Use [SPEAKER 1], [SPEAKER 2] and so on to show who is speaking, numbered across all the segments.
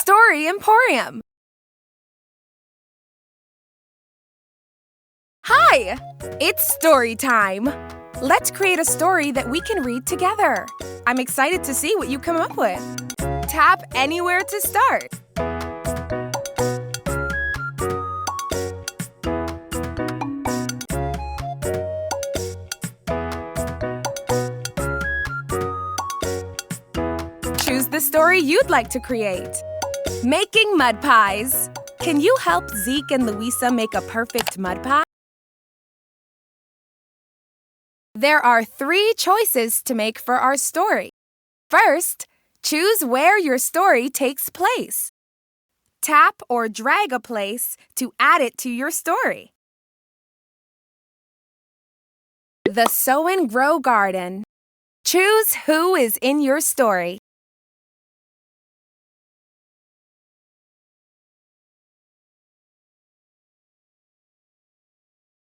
[SPEAKER 1] Story Emporium. Hi! It's story time. Let's create a story that we can read together. I'm excited to see what you come up with. Tap anywhere to start. Choose the story you'd like to create. Making mud pies. Can you help Zeke and Louisa make a perfect mud pie? There are 3 choices to make for our story. First, choose where your story takes place. Tap or drag a place to add it to your story. The Sow and Grow Garden. Choose who is in your story.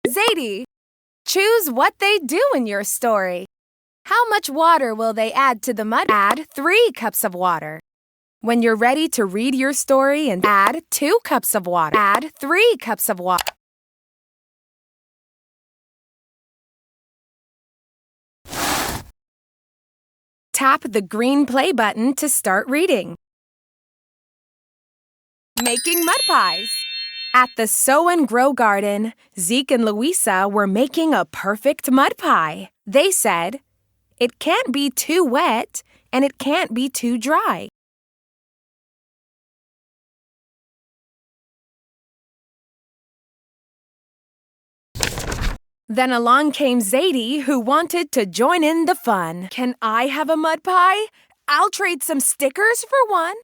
[SPEAKER 1] Zadie. Choose what they do in your story. How much water will they add to the mud? Add 3 cups of water. When you're ready to read your story and add 2 cups of water. Add 3 cups of water. Tap the green play button to start reading. Making mud pies. At the Sow and Grow Garden, Zeke and Louisa were making a perfect mud pie. They said, "It can't be too wet and it can't be too dry." Then along came Zadie, who wanted to join in the fun. "Can I have a mud pie? I'll trade some stickers for one."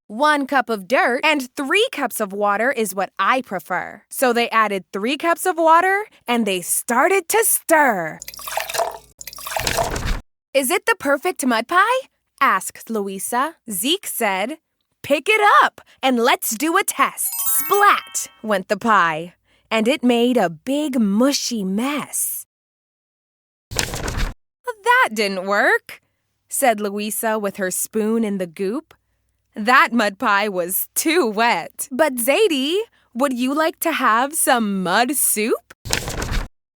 [SPEAKER 1] 1 cup of dirt and 3 cups of water is what I prefer. So they added 3 cups of water and they started to stir. "Is it the perfect mud pie?" asked Louisa. Zeke said, "Pick it up and let's do a test." Splat went the pie, and it made a big mushy mess. "That didn't work," said Louisa with her spoon in the goop. That mud pie was too wet. "But Zadie, would you like to have some mud soup?"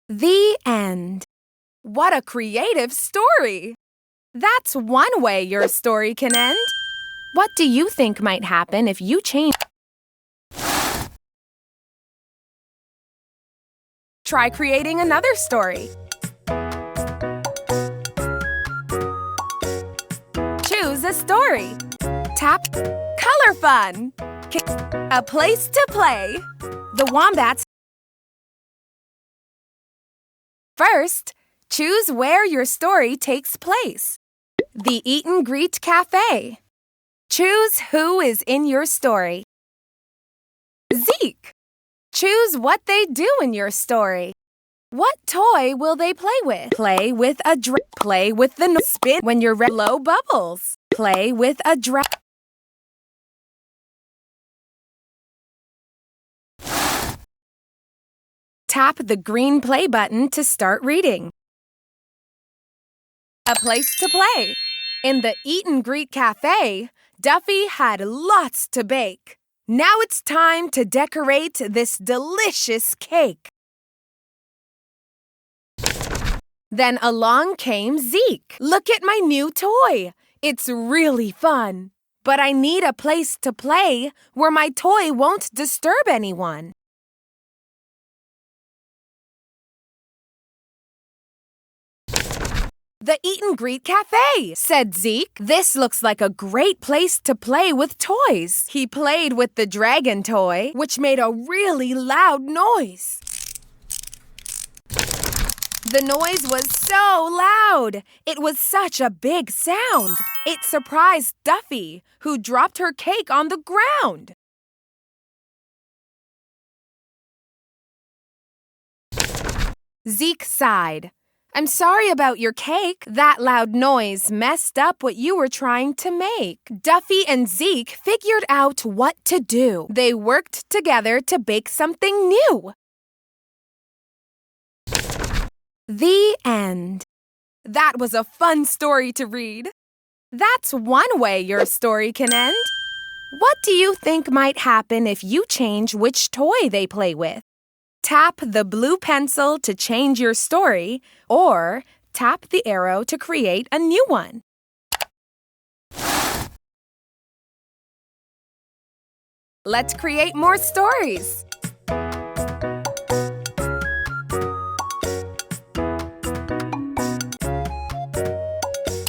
[SPEAKER 1] The end. What a creative story! That's one way your story can end. What do you think might happen if you change? Try creating another story. Choose a story. Tap Color Fun. A place to play. The Wombats. First, choose where your story takes place. The Eat and Greet Cafe. Choose who is in your story. Zeke. Choose what they do in your story. What toy will they play with? Play with a Play with the spin when you're ready. Blow bubbles. Play with a Tap the green play button to start reading. A place to play. In the Eat and Greet Cafe, Duffy had lots to bake. Now it's time to decorate this delicious cake. Then along came Zeke. "Look at my new toy. It's really fun. But I need a place to play where my toy won't disturb anyone." "The Eat and Greet Cafe," said Zeke. "This looks like a great place to play with toys." He played with the dragon toy, which made a really loud noise. The noise was so loud. It was such a big sound. It surprised Duffy, who dropped her cake on the ground. Zeke sighed. "I'm sorry about your cake. That loud noise messed up what you were trying to make." Duffy and Zeke figured out what to do. They worked together to bake something new. The end. That was a fun story to read. That's one way your story can end. What do you think might happen if you change which toy they play with? Tap the blue pencil to change your story, or tap the arrow to create a new one. Let's create more stories.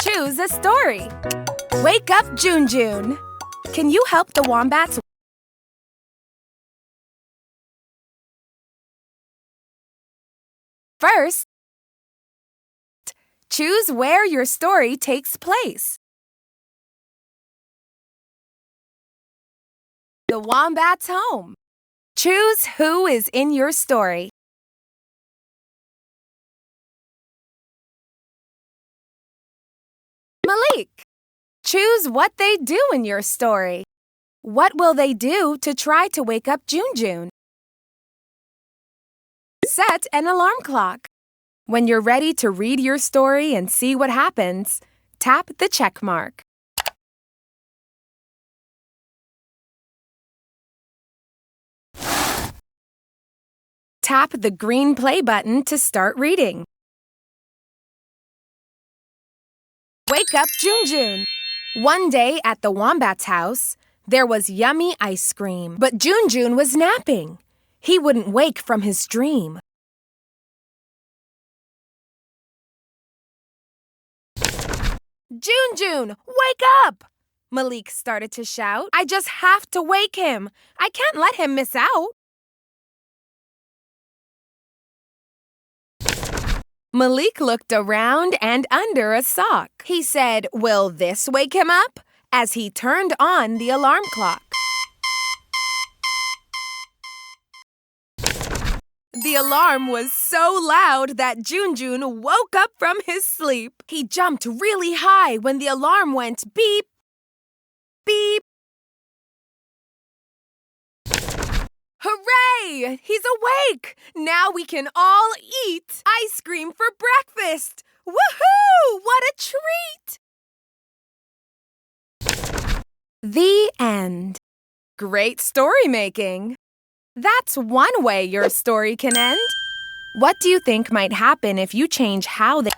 [SPEAKER 1] Choose a story. Wake up, June June. Can you help the wombats? First, choose where your story takes place. The wombat's home. Choose who is in your story. Malik. Choose what they do in your story. What will they do to try to wake up June June? Set an alarm clock. When you're ready to read your story and see what happens, tap the check mark. Tap the green play button to start reading. Wake up, June June. One day at the Wombat's house, there was yummy ice cream, but June June was napping. He wouldn't wake from his dream. June June, wake up! Malik started to shout. I just have to wake him. I can't let him miss out. Malik looked around and under a sock. He said, will this wake him up? As he turned on the alarm clock. The alarm was so loud that June June woke up from his sleep. He jumped really high when the alarm went beep, beep. Hooray! He's awake! Now we can all eat ice cream for breakfast! Woohoo! What a treat! The end. Great story making. That's one way your story can end. What do you think might happen if you change how they...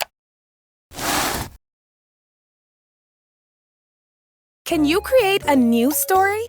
[SPEAKER 1] Can you create a new story?